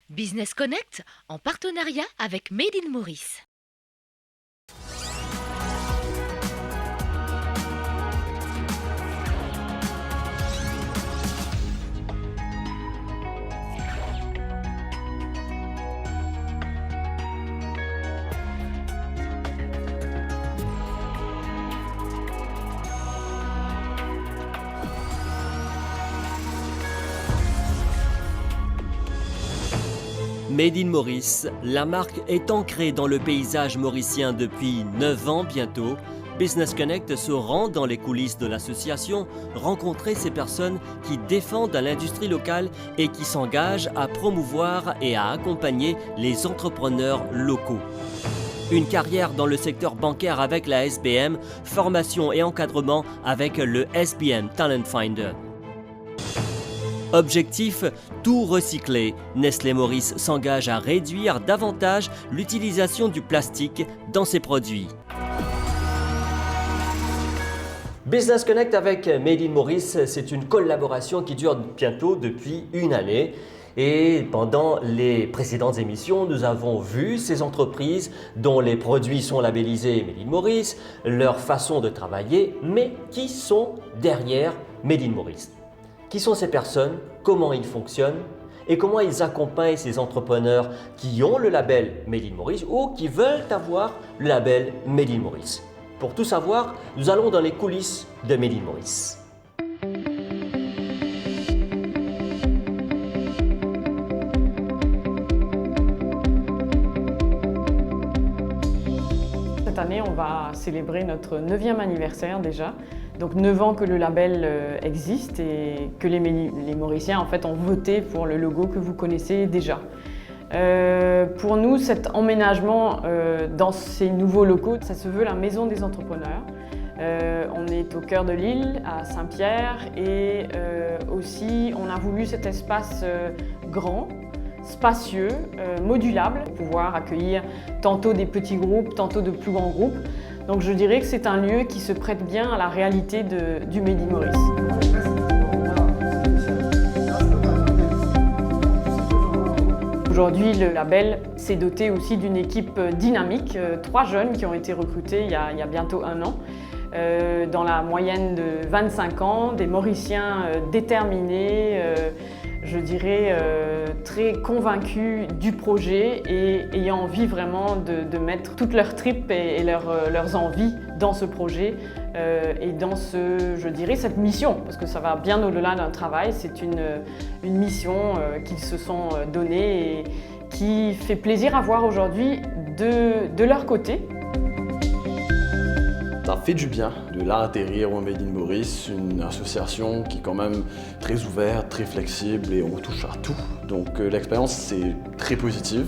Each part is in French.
Business Connect en partenariat avec Made in Maurice. Made in Maurice, la marque est ancrée dans le paysage mauricien depuis 9 ans bientôt. Business Connect se rend dans les coulisses de l'association, rencontrer ces personnes qui défendent l'industrie locale et qui s'engagent à promouvoir et à accompagner les entrepreneurs locaux. Une carrière dans le secteur bancaire avec la SBM, formation et encadrement avec le SBM Talent Finder. Objectif, tout recycler. Nestlé Maurice s'engage à réduire davantage l'utilisation du plastique dans ses produits. Business Connect avec Made in Maurice, c'est une collaboration qui dure bientôt depuis une année. Et pendant les précédentes émissions, nous avons vu ces entreprises dont les produits sont labellisés Made in Maurice, leur façon de travailler, mais qui sont derrière Made in Maurice. Qui sont ces personnes, comment ils fonctionnent et comment ils accompagnent ces entrepreneurs qui ont le label Made in Maurice ou qui veulent avoir le label Made in Maurice. Pour tout savoir, nous allons dans les coulisses de Made in Maurice. Cette année, on va célébrer notre 9e anniversaire déjà. Donc 9 ans que le label existe et que les Mauriciens en fait, ont voté pour le logo que vous connaissez déjà. Pour nous, cet emménagement dans ces nouveaux locaux, ça se veut la maison des entrepreneurs. On est au cœur de l'île, à Saint-Pierre, et aussi on a voulu cet espace grand, spacieux, modulable, pour pouvoir accueillir tantôt des petits groupes, tantôt de plus grands groupes. Donc je dirais que c'est un lieu qui se prête bien à la réalité du Made in Maurice. Aujourd'hui, le label s'est doté aussi d'une équipe dynamique, 3 jeunes qui ont été recrutés il y a bientôt 1 an. Dans la moyenne de 25 ans, des Mauriciens déterminés, je dirais très convaincus du projet et ayant envie vraiment de mettre toutes leurs tripes et leurs envies dans ce projet et dans je dirais cette mission, parce que ça va bien au-delà d'un travail, c'est une mission qu'ils se sont donnée et qui fait plaisir à voir aujourd'hui de leur côté. Ça fait du bien de là atterrir au Made in Maurice, une association qui est quand même très ouverte, très flexible et on touche à tout. Donc l'expérience c'est très positive.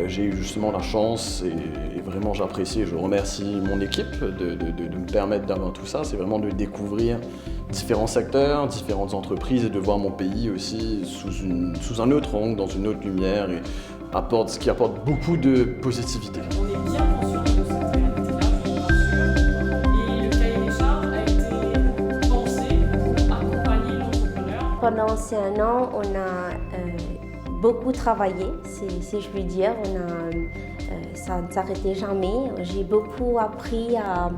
J'ai eu justement la chance et vraiment j'apprécie et je remercie mon équipe de me permettre d'avoir tout ça. C'est vraiment de découvrir différents secteurs, différentes entreprises et de voir mon pays aussi sous un autre angle, dans une autre lumière et ce qui apporte beaucoup de positivité. On est bien conscient de cette réalité-là, et le cahier des charges a été pensé pour accompagner l'entrepreneur. Pendant ces 1 an, on a beaucoup travaillé, si je puis dire. Ça ne s'arrêtait jamais. J'ai beaucoup appris à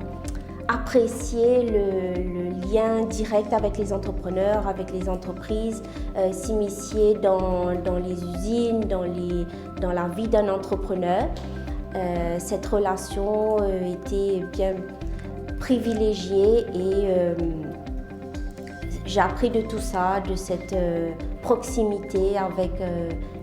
apprécier le lien direct avec les entrepreneurs, avec les entreprises, s'immiscer dans les usines, dans la vie d'un entrepreneur. Cette relation était bien privilégiée et j'ai appris de tout ça, de cette proximité avec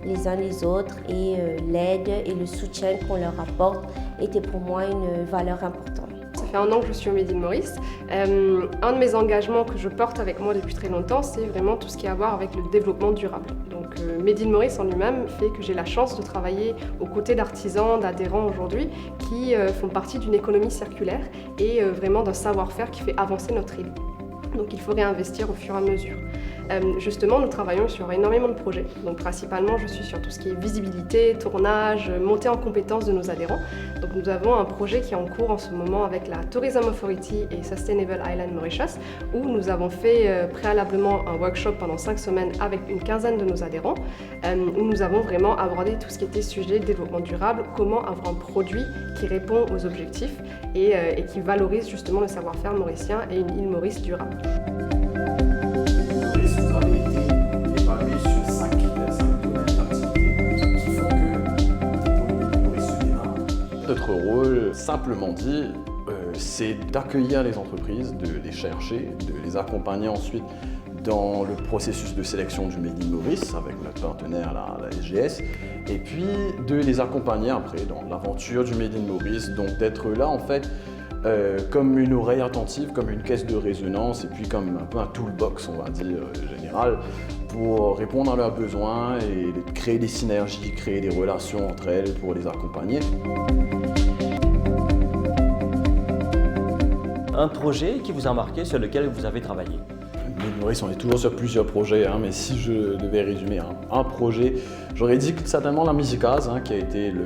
les uns les autres et l'aide et le soutien qu'on leur apporte était pour moi une valeur importante. Ça fait 1 an que je suis au Made in Maurice. Un de mes engagements que je porte avec moi depuis très longtemps, c'est vraiment tout ce qui a à voir avec le développement durable. Donc Made in Maurice en lui-même fait que j'ai la chance de travailler aux côtés d'artisans, d'adhérents aujourd'hui qui font partie d'une économie circulaire et vraiment d'un savoir-faire qui fait avancer notre île. Donc il faut réinvestir au fur et à mesure. Justement, nous travaillons sur énormément de projets. Donc principalement, je suis sur tout ce qui est visibilité, tournage, montée en compétences de nos adhérents. Donc nous avons un projet qui est en cours en ce moment avec la Tourism Authority et Sustainable Island Mauritius, où nous avons fait préalablement un workshop pendant 5 semaines avec une quinzaine de nos adhérents, où nous avons vraiment abordé tout ce qui était sujet de développement durable, comment avoir un produit qui répond aux objectifs et qui valorise justement le savoir-faire mauricien et une île Maurice durable. Vous avez été évalué sur 5 domaines d'activité qui font que Maurice se démarque. Notre rôle, simplement dit, c'est d'accueillir les entreprises, de les chercher, de les accompagner ensuite dans le processus de sélection du Made in Maurice avec notre partenaire la SGS, et puis de les accompagner après dans l'aventure du Made in Maurice, donc d'être là en fait comme une oreille attentive, comme une caisse de résonance et puis comme un peu un toolbox, on va dire, général, pour répondre à leurs besoins et créer des synergies, créer des relations entre elles pour les accompagner. Un projet qui vous a marqué, sur lequel vous avez travaillé? Maurice, on est toujours sur plusieurs projets, mais si je devais résumer un projet, j'aurais dit certainement la Musicase, qui a été le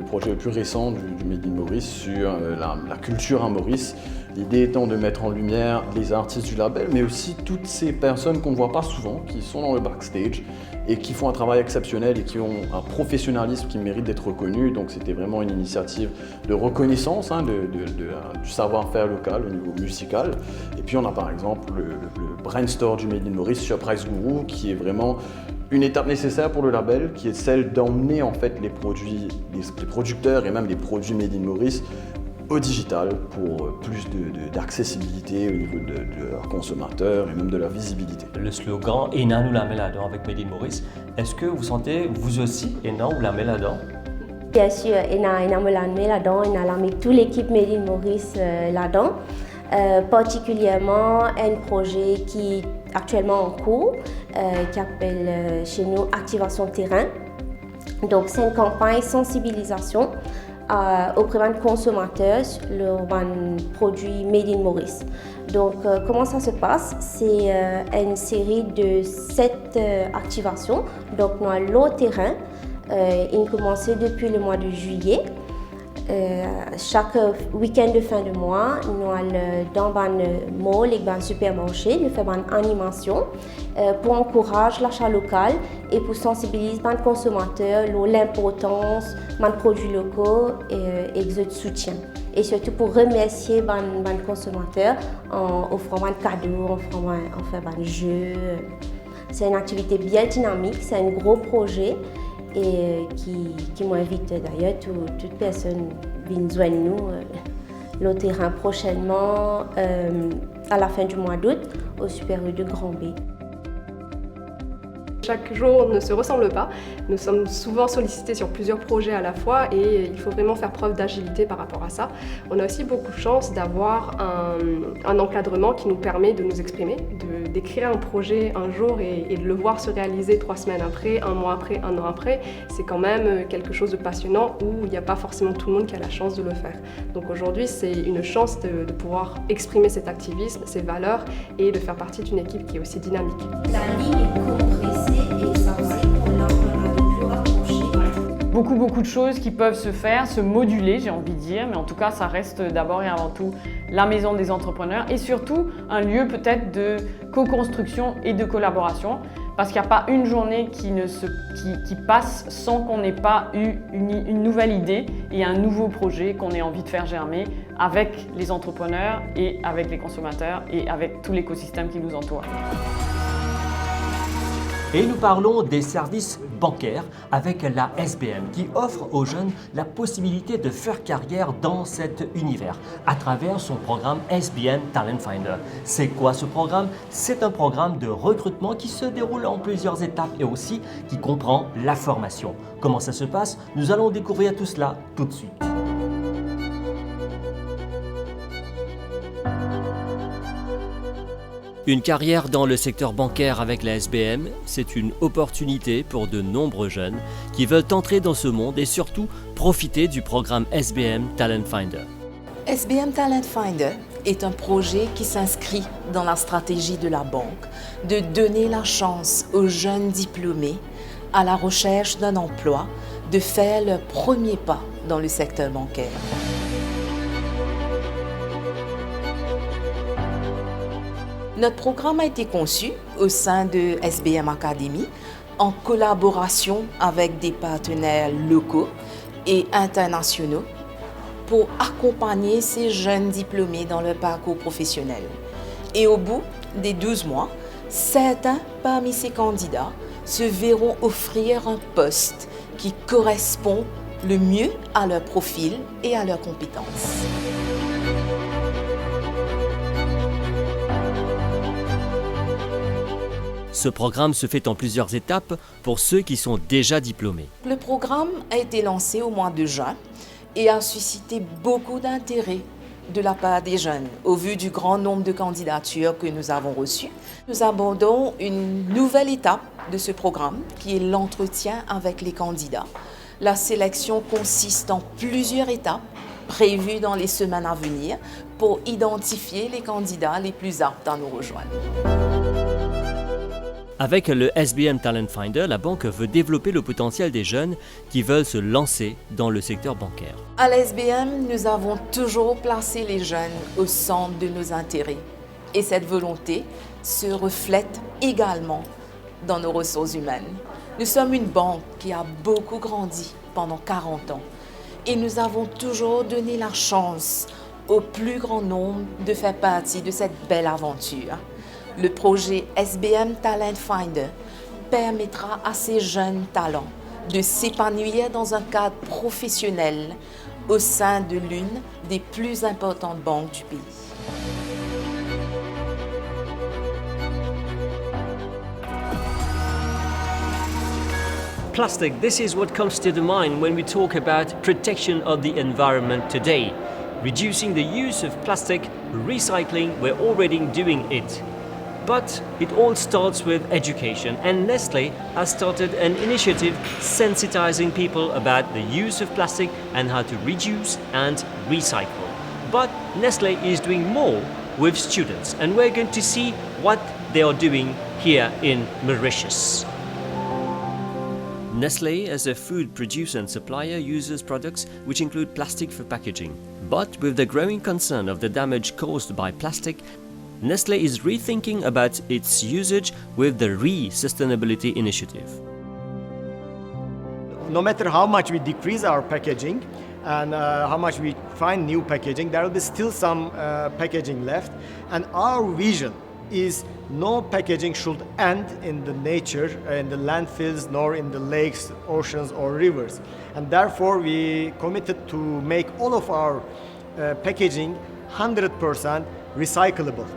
projet le plus récent du Made in Maurice sur la culture à Maurice. L'idée étant de mettre en lumière les artistes du label, mais aussi toutes ces personnes qu'on ne voit pas souvent, qui sont dans le backstage et qui font un travail exceptionnel et qui ont un professionnalisme qui mérite d'être reconnu. Donc c'était vraiment une initiative de reconnaissance du savoir-faire local au niveau musical. Et puis on a par exemple le brainstorm du Made in Maurice sur Price Guru, qui est vraiment une étape nécessaire pour le label, qui est celle d'emmener en fait les produits, les producteurs et même les produits Made in Maurice au digital pour plus d'accessibilité au niveau de leurs consommateurs et même de leur visibilité. Le slogan « Ena nous la met là-dedans » avec Made in Maurice, est-ce que vous sentez, vous aussi, Ena vous la met là-dedans? Bien sûr, Ena me la met là-dedans, Ena la met toute l'équipe Made in Maurice là-dedans. Particulièrement un projet qui est actuellement en cours, qui appelle chez nous Activation Terrain. Donc c'est une campagne sensibilisation auprès des consommateurs sur le produit Made in Maurice. Donc comment ça se passe? C'est une série de 7 activations. Donc nous avons le terrain, il a commencé depuis le mois de juillet. Chaque week-end de fin de mois, nous allons dans un mall et un supermarché, nous faisons une animation pour encourager l'achat local et pour sensibiliser les consommateurs l'importance des produits locaux et de soutien. Et surtout pour remercier les consommateurs en offrant un cadeau, en faisant un jeu. C'est une activité bien dynamique, c'est un gros projet. Et qui m'invite d'ailleurs toute personne vient joindre nous le terrain prochainement à la fin du mois d'août au Super U de Grand B. Chaque jour ne se ressemble pas. Nous sommes souvent sollicités sur plusieurs projets à la fois et il faut vraiment faire preuve d'agilité par rapport à ça. On a aussi beaucoup de chance d'avoir un encadrement qui nous permet de nous exprimer, d'écrire un projet un jour et de le voir se réaliser 3 semaines après, 1 mois après, 1 an après. C'est quand même quelque chose de passionnant où il n'y a pas forcément tout le monde qui a la chance de le faire. Donc aujourd'hui, c'est une chance de pouvoir exprimer cet activisme, ces valeurs et de faire partie d'une équipe qui est aussi dynamique. La ligne est compressée et ça fait qu'on a plus rapproché. Beaucoup de choses qui peuvent se faire, se moduler, j'ai envie de dire, mais en tout cas, ça reste d'abord et avant tout la maison des entrepreneurs et surtout un lieu peut-être de co-construction et de collaboration, parce qu'il n'y a pas une journée qui passe sans qu'on n'ait pas eu une nouvelle idée et un nouveau projet qu'on ait envie de faire germer avec les entrepreneurs et avec les consommateurs et avec tout l'écosystème qui nous entoure. Et nous parlons des services bancaires avec la SBM qui offre aux jeunes la possibilité de faire carrière dans cet univers à travers son programme SBM Talent Finder. C'est quoi ce programme? C'est un programme de recrutement qui se déroule en plusieurs étapes et aussi qui comprend la formation. Comment ça se passe? Nous allons découvrir tout cela tout de suite. Une carrière dans le secteur bancaire avec la SBM, c'est une opportunité pour de nombreux jeunes qui veulent entrer dans ce monde et surtout profiter du programme SBM Talent Finder. SBM Talent Finder est un projet qui s'inscrit dans la stratégie de la banque de donner la chance aux jeunes diplômés à la recherche d'un emploi de faire leur premier pas dans le secteur bancaire. Notre programme a été conçu au sein de SBM Academy en collaboration avec des partenaires locaux et internationaux pour accompagner ces jeunes diplômés dans leur parcours professionnel. Et au bout des 12 mois, certains parmi ces candidats se verront offrir un poste qui correspond le mieux à leur profil et à leurs compétences. Ce programme se fait en plusieurs étapes pour ceux qui sont déjà diplômés. Le programme a été lancé au mois de juin et a suscité beaucoup d'intérêt de la part des jeunes. Au vu du grand nombre de candidatures que nous avons reçues, nous abordons une nouvelle étape de ce programme qui est l'entretien avec les candidats. La sélection consiste en plusieurs étapes prévues dans les semaines à venir pour identifier les candidats les plus aptes à nous rejoindre. Avec le SBM Talent Finder, la banque veut développer le potentiel des jeunes qui veulent se lancer dans le secteur bancaire. À l'SBM, nous avons toujours placé les jeunes au centre de nos intérêts. Et cette volonté se reflète également dans nos ressources humaines. Nous sommes une banque qui a beaucoup grandi pendant 40 ans. Et nous avons toujours donné la chance au plus grand nombre de faire partie de cette belle aventure. Le projet SBM Talent Finder permettra à ces jeunes talents de s'épanouir dans un cadre professionnel au sein de l'une des plus importantes banques du pays. Plastic, this is what comes to the mind when we talk about protection of the environment today. Reducing the use of plastic, recycling, we're already doing it. But it all starts with education, and Nestlé has started an initiative sensitizing people about the use of plastic and how to reduce and recycle. But Nestlé is doing more with students, and we're going to see what they are doing here in Mauritius. Nestlé, as a food producer and supplier, uses products which include plastic for packaging. But with the growing concern of the damage caused by plastic, Nestlé is rethinking about its usage with the Re-Sustainability Initiative. No matter how much we decrease our packaging and how much we find new packaging, there will be still some packaging left. And our vision is no packaging should end in the nature, in the landfills, nor in the lakes, oceans or rivers. And therefore we committed to make all of our packaging 100% recyclable.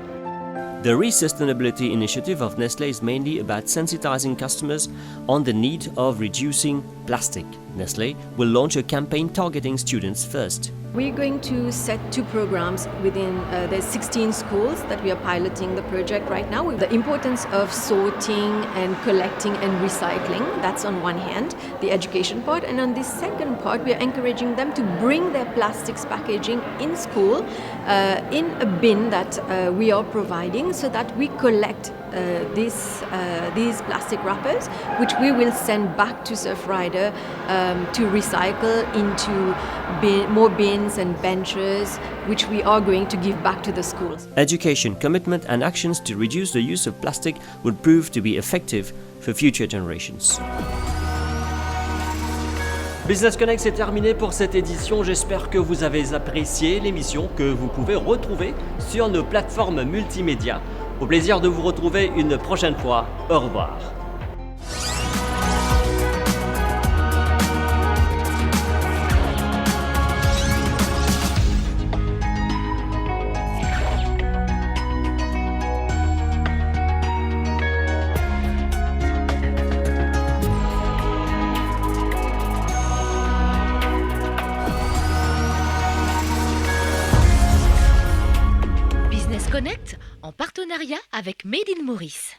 The Re-Sustainability Initiative of Nestlé is mainly about sensitizing customers on the need of reducing plastic. Nestlé will launch a campaign targeting students first. We're going to set 2 programs within, there's 16 schools that we are piloting the project right now. The importance of sorting and collecting and recycling, that's on one hand, the education part. And on the second part, we are encouraging them to bring their plastics packaging in school in a bin that we are providing so that we collect these plastic wrappers, which we will send back to Surfrider to recycle into more bins and benches, which we are going to give back to the schools. Education, commitment and actions to reduce the use of plastic would prove to be effective for future generations. Business Connect, c'est terminé pour cette édition. J'espère que vous avez apprécié l'émission que vous pouvez retrouver sur nos plateformes multimédia. Au plaisir de vous retrouver une prochaine fois. Au revoir. Business Connect en partenariat avec Made in Maurice.